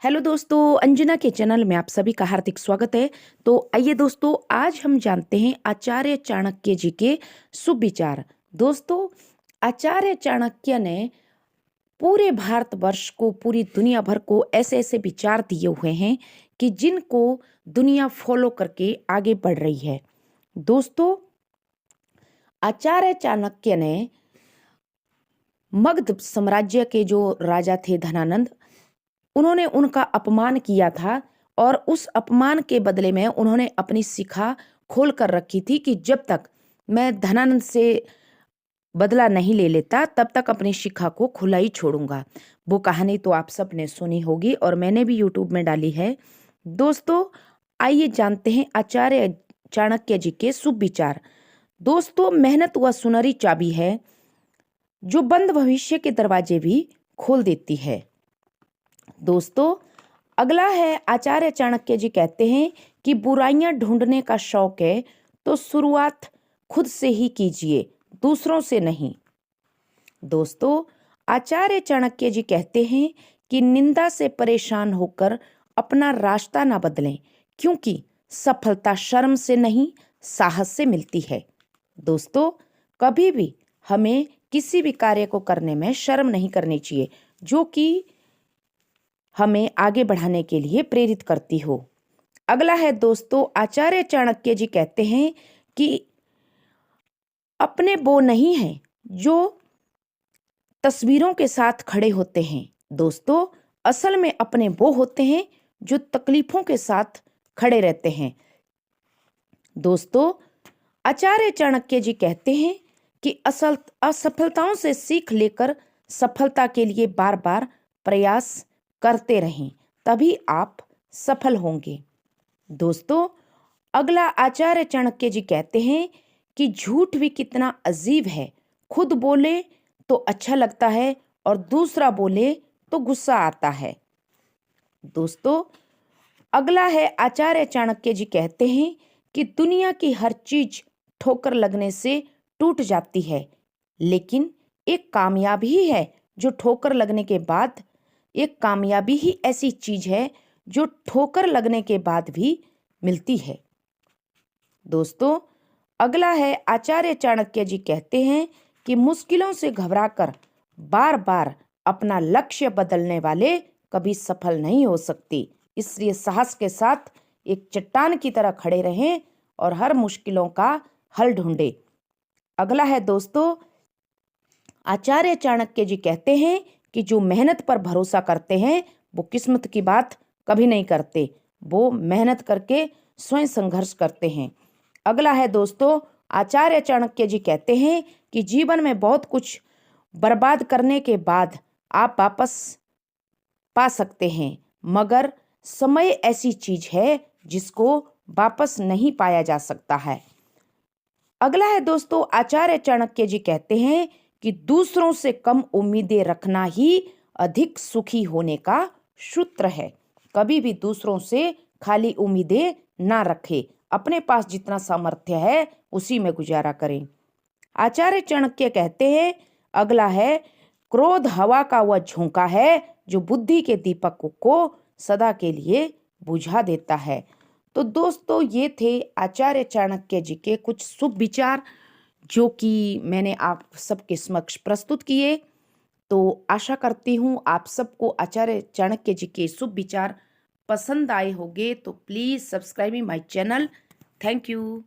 Hello दोस्तों, अंजना के channel में आप सभी का हार्दिक स्वागत है। तो आइए दोस्तों, आज हम जानते हैं आचार्य चाणक्य जी के शुभ विचार। दोस्तों, आचार्य चाणक्य ने पूरे भारतवर्ष को, पूरी दुनिया भर को ऐसे ऐसे विचार दिए हुए हैं कि जिनको दुनिया फॉलो करके आगे बढ़ रही है। दोस्तों, आचार्य चाणक्य ने मगध साम्राज्य के जो राजा थे धनानंद, उन्होंने उनका अपमान किया था और उस अपमान के बदले में उन्होंने अपनी शिखा खोल कर रखी थी कि जब तक मैं धनानंद से बदला नहीं ले लेता तब तक अपनी शिखा को खुला ही छोड़ूंगा। वो कहानी तो आप सब ने सुनी होगी और मैंने भी यूट्यूब में डाली है। दोस्तों, आइए जानते हैं आचार्य चाणक्य जी के शुभ विचार। दोस्तों, मेहनत वह सुनहरी चाबी है जो बंद भविष्य के दरवाजे भी खोल देती है। दोस्तों, अगला है आचार्य चाणक्य जी कहते हैं कि बुराइयां ढूंढने का शौक है तो शुरुआत खुद से ही कीजिए, दूसरों से नहीं। दोस्तों, आचार्य चाणक्य जी कहते हैं कि निंदा से परेशान होकर अपना रास्ता ना बदलें, क्योंकि सफलता शर्म से नहीं साहस से मिलती है। दोस्तों, कभी भी हमें किसी भी कार्य को करने में शर्म नहीं करनी चाहिए जो कि हमें आगे बढ़ाने के लिए प्रेरित करती हो। अगला है दोस्तों, आचार्य चाणक्य जी कहते हैं कि अपने वो नहीं हैं जो तस्वीरों के साथ खड़े होते हैं। दोस्तों, असल में अपने वो होते हैं जो तकलीफों के साथ खड़े रहते हैं। दोस्तों, आचार्य चाणक्य जी कहते हैं कि असफलताओं से सीख लेकर सफलता के लिए बार बार प्रयास करते रहें, तभी आप सफल होंगे। दोस्तों, अगला आचार्य चाणक्य जी कहते हैं कि झूठ भी कितना अजीब है, खुद बोले तो अच्छा लगता है और दूसरा बोले तो गुस्सा आता है। दोस्तों, अगला है आचार्य चाणक्य जी कहते हैं कि दुनिया की हर चीज ठोकर लगने से टूट जाती है, लेकिन एक कामयाबी ही है जो ठोकर लगने के बाद एक कामयाबी ही ऐसी चीज है जो ठोकर लगने के बाद भी मिलती है। दोस्तों, अगला है आचार्य चाणक्य जी कहते हैं कि मुश्किलों से घबराकर बार बार अपना लक्ष्य बदलने वाले कभी सफल नहीं हो सकते। इसलिए साहस के साथ एक चट्टान की तरह खड़े रहें और हर मुश्किलों का हल ढूंढें। अगला है दोस्तों, आचार्य चाणक्य जी कहते हैं कि जो मेहनत पर भरोसा करते हैं वो किस्मत की बात कभी नहीं करते, वो मेहनत करके स्वयं संघर्ष करते हैं। अगला है दोस्तों, आचार्य चाणक्य जी कहते हैं कि जीवन में बहुत कुछ बर्बाद करने के बाद आप वापस पा सकते हैं, मगर समय ऐसी चीज है जिसको वापस नहीं पाया जा सकता है। अगला है दोस्तों, आचार्य चाणक्य जी कहते हैं कि दूसरों से कम उम्मीदें रखना ही अधिक सुखी होने का सूत्र है। कभी भी दूसरों से खाली उम्मीदें ना रखें, अपने पास जितना सामर्थ्य है उसी में गुजारा करें। आचार्य चाणक्य कहते हैं, अगला है, क्रोध हवा का वह झोंका है जो बुद्धि के दीपक को सदा के लिए बुझा देता है। तो दोस्तों, ये थे आचार्य चाणक्य जी के कुछ शुभ विचार जो कि मैंने आप सबके समक्ष प्रस्तुत किए। तो आशा करती हूँ आप सबको आचार्य चाणक्य जी के शुभ विचार पसंद आए होंगे। तो please subscribe my channel. Thank you.